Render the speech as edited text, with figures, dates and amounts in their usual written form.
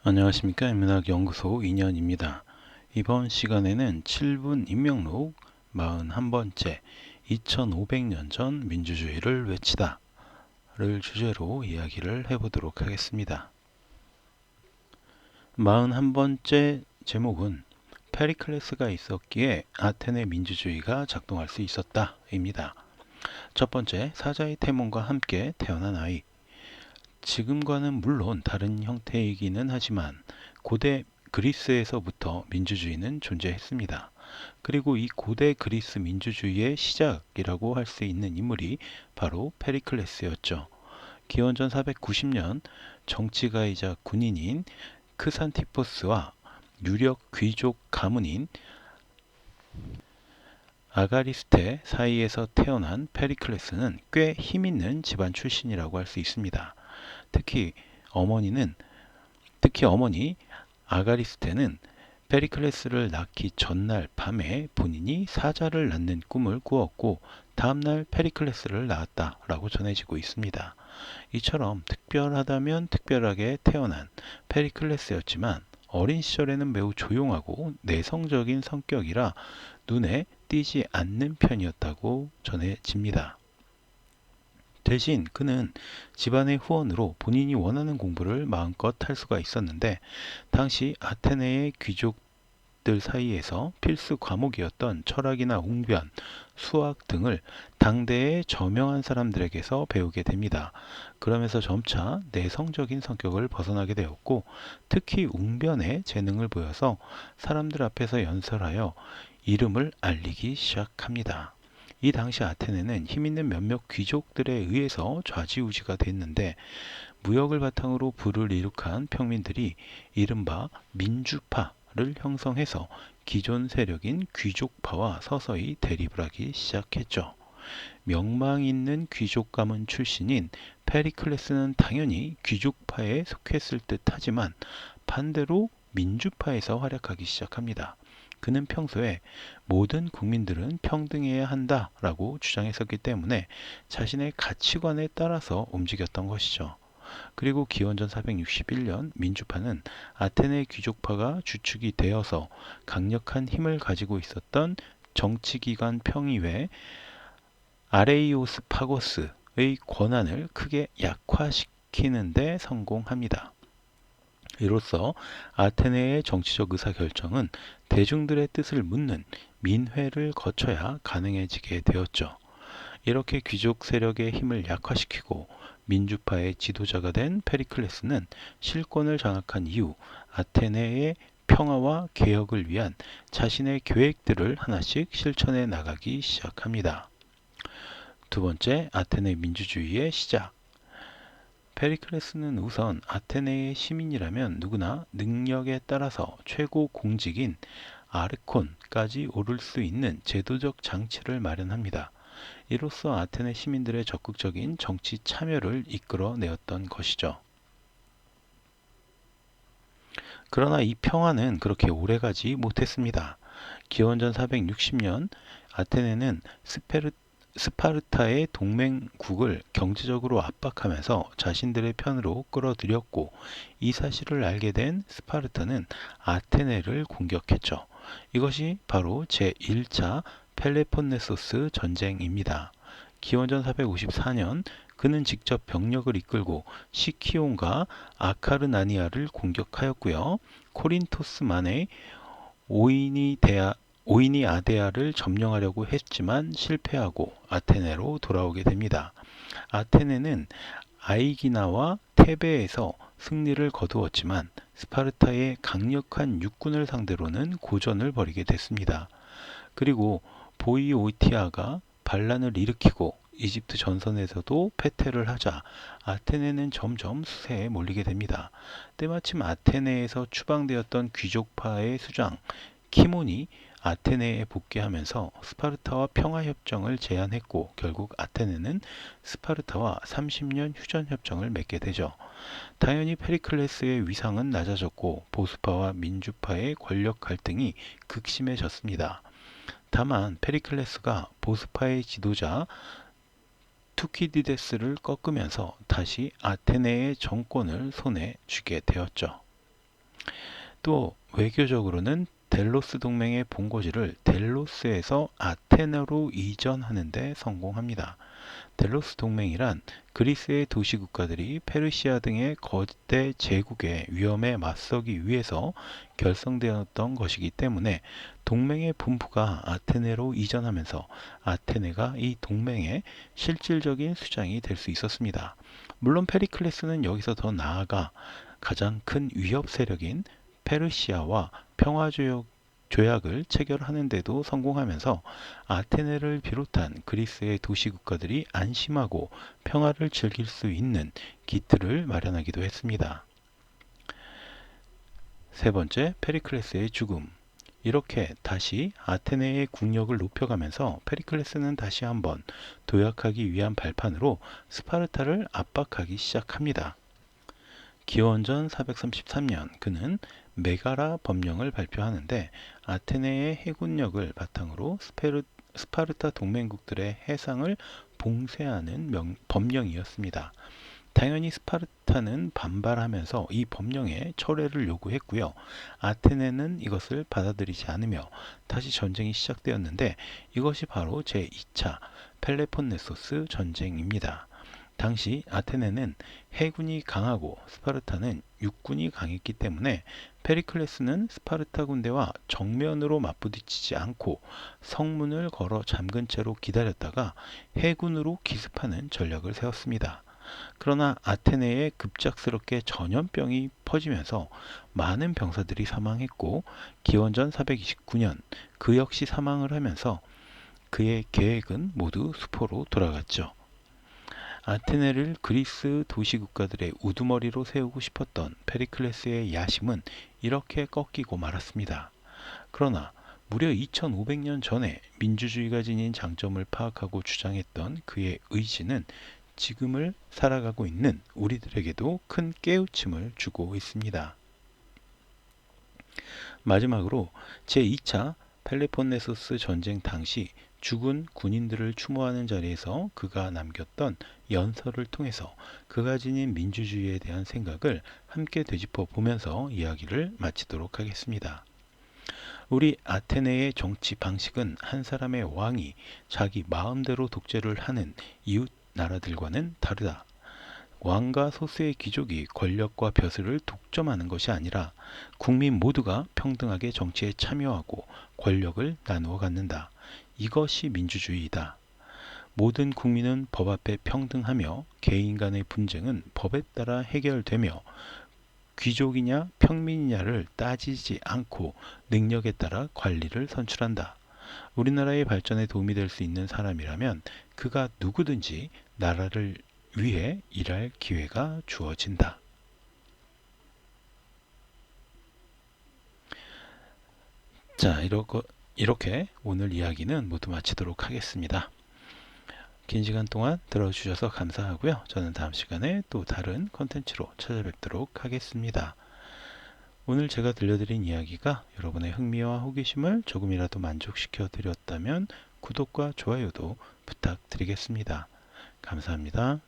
안녕하십니까. 인문학연구소 인연입니다. 이번 시간에는 7분 인명록 41번째 2500년 전 민주주의를 외치다 를 주제로 이야기를 해보도록 하겠습니다. 41번째 제목은 페리클레스가 있었기에 아테네 민주주의가 작동할 수 있었다 입니다. 첫 번째, 사자의 태몽과 함께 태어난 아이. 지금과는 물론 다른 형태이기는 하지만 고대 그리스에서부터 민주주의는 존재했습니다. 그리고 이 고대 그리스 민주주의의 시작이라고 할 수 있는 인물이 바로 페리클레스였죠. 기원전 490년 정치가이자 군인인 크산티포스와 유력 귀족 가문인 아가리스테 사이에서 태어난 페리클레스는 꽤 힘있는 집안 출신이라고 할 수 있습니다. 특히 어머니 아가리스테는 페리클레스를 낳기 전날 밤에 본인이 사자를 낳는 꿈을 꾸었고 다음날 페리클레스를 낳았다라고 전해지고 있습니다. 이처럼 특별하다면 특별하게 태어난 페리클레스였지만 어린 시절에는 매우 조용하고 내성적인 성격이라 눈에 띄지 않는 편이었다고 전해집니다. 대신 그는 집안의 후원으로 본인이 원하는 공부를 마음껏 할 수가 있었는데 당시 아테네의 귀족들 사이에서 필수 과목이었던 철학이나 웅변, 수학 등을 당대의 저명한 사람들에게서 배우게 됩니다. 그러면서 점차 내성적인 성격을 벗어나게 되었고 특히 웅변에 재능을 보여서 사람들 앞에서 연설하여 이름을 알리기 시작합니다. 이 당시 아테네는 힘있는 몇몇 귀족들에 의해서 좌지우지가 됐는데 무역을 바탕으로 부를 이룩한 평민들이 이른바 민주파를 형성해서 기존 세력인 귀족파와 서서히 대립을 하기 시작했죠. 명망 있는 귀족 가문 출신인 페리클레스는 당연히 귀족파에 속했을 듯하지만 반대로 민주파에서 활약하기 시작합니다. 그는 평소에 모든 국민들은 평등해야 한다라고 주장했었기 때문에 자신의 가치관에 따라서 움직였던 것이죠. 그리고 기원전 461년 민주파는 아테네 귀족파가 주축이 되어서 강력한 힘을 가지고 있었던 정치기관 평의회 아레이오스파고스의 권한을 크게 약화시키는 데 성공합니다. 이로써 아테네의 정치적 의사결정은 대중들의 뜻을 묻는 민회를 거쳐야 가능해지게 되었죠. 이렇게 귀족 세력의 힘을 약화시키고 민주파의 지도자가 된 페리클레스는 실권을 장악한 이후 아테네의 평화와 개혁을 위한 자신의 계획들을 하나씩 실천해 나가기 시작합니다. 두 번째, 아테네 민주주의의 시작. 페리클레스는 우선 아테네의 시민이라면 누구나 능력에 따라서 최고 공직인 아르콘까지 오를 수 있는 제도적 장치를 마련합니다. 이로써 아테네 시민들의 적극적인 정치 참여를 이끌어내었던 것이죠. 그러나 이 평화는 그렇게 오래가지 못했습니다. 기원전 460년 아테네는 스파르타의 동맹국을 경제적으로 압박하면서 자신들의 편으로 끌어들였고 이 사실을 알게 된 스파르타는 아테네를 공격했죠. 이것이 바로 제1차 펠레폰네소스 전쟁입니다. 기원전 454년 그는 직접 병력을 이끌고 시키온과 아카르나니아를 공격하였고요. 코린토스만의 오이니아데아를 점령하려고 했지만 실패하고 아테네로 돌아오게 됩니다. 아테네는 아이기나와 테베에서 승리를 거두었지만 스파르타의 강력한 육군을 상대로는 고전을 벌이게 됐습니다. 그리고 보이오티아가 반란을 일으키고 이집트 전선에서도 패퇴를 하자 아테네는 점점 수세에 몰리게 됩니다. 때마침 아테네에서 추방되었던 귀족파의 수장 키몬이 아테네에 복귀하면서 스파르타와 평화협정을 제안했고 결국 아테네는 스파르타와 30년 휴전협정을 맺게 되죠. 당연히 페리클레스의 위상은 낮아졌고 보수파와 민주파의 권력 갈등이 극심해졌습니다. 다만 페리클레스가 보수파의 지도자 투키디데스를 꺾으면서 다시 아테네의 정권을 손에 쥐게 되었죠. 또 외교적으로는 델로스 동맹의 본거지를 델로스에서 아테네로 이전하는 데 성공합니다. 델로스 동맹이란 그리스의 도시 국가들이 페르시아 등의 거대 제국의 위험에 맞서기 위해서 결성되었던 것이기 때문에 동맹의 본부가 아테네로 이전하면서 아테네가 이 동맹의 실질적인 수장이 될 수 있었습니다. 물론 페리클레스는 여기서 더 나아가 가장 큰 위협 세력인 페르시아와 조약을 체결하는 데도 성공하면서 아테네를 비롯한 그리스의 도시 국가들이 안심하고 평화를 즐길 수 있는 기틀을 마련하기도 했습니다. 세 번째, 페리클레스의 죽음. 이렇게 다시 아테네의 국력을 높여가면서 페리클레스는 다시 한번 도약하기 위한 발판으로 스파르타를 압박하기 시작합니다. 기원전 433년 그는 메가라 법령을 발표하는데 아테네의 해군력을 바탕으로 스파르타 동맹국들의 해상을 봉쇄하는 법령이었습니다. 당연히 스파르타는 반발하면서 이 법령의 철회를 요구했고요. 아테네는 이것을 받아들이지 않으며 다시 전쟁이 시작되었는데 이것이 바로 제2차 펠레폰네소스 전쟁입니다. 당시 아테네는 해군이 강하고 스파르타는 육군이 강했기 때문에 페리클레스는 스파르타 군대와 정면으로 맞부딪히지 않고 성문을 걸어 잠근 채로 기다렸다가 해군으로 기습하는 전략을 세웠습니다. 그러나 아테네에 급작스럽게 전염병이 퍼지면서 많은 병사들이 사망했고 기원전 429년 그 역시 사망을 하면서 그의 계획은 모두 수포로 돌아갔죠. 아테네를 그리스 도시 국가들의 우두머리로 세우고 싶었던 페리클레스의 야심은 이렇게 꺾이고 말았습니다. 그러나 무려 2500년 전에 민주주의가 지닌 장점을 파악하고 주장했던 그의 의지는 지금을 살아가고 있는 우리들에게도 큰 깨우침을 주고 있습니다. 마지막으로 제2차 펠레폰네소스 전쟁 당시 죽은 군인들을 추모하는 자리에서 그가 남겼던 연설을 통해서 그가 지닌 민주주의에 대한 생각을 함께 되짚어 보면서 이야기를 마치도록 하겠습니다. 우리 아테네의 정치 방식은 한 사람의 왕이 자기 마음대로 독재를 하는 이웃 나라들과는 다르다. 왕과 소수의 귀족이 권력과 벼슬을 독점하는 것이 아니라 국민 모두가 평등하게 정치에 참여하고 권력을 나누어 갖는다. 이것이 민주주의이다. 모든 국민은 법 앞에 평등하며 개인 간의 분쟁은 법에 따라 해결되며 귀족이냐 평민이냐를 따지지 않고 능력에 따라 관리를 선출한다. 우리나라의 발전에 도움이 될 수 있는 사람이라면 그가 누구든지 나라를 위해 일할 기회가 주어진다. 자, 이렇게 오늘 이야기는 모두 마치도록 하겠습니다. 긴 시간 동안 들어주셔서 감사하고요. 저는 다음 시간에 또 다른 컨텐츠로 찾아뵙도록 하겠습니다. 오늘 제가 들려드린 이야기가 여러분의 흥미와 호기심을 조금이라도 만족시켜 드렸다면 구독과 좋아요도 부탁드리겠습니다. 감사합니다.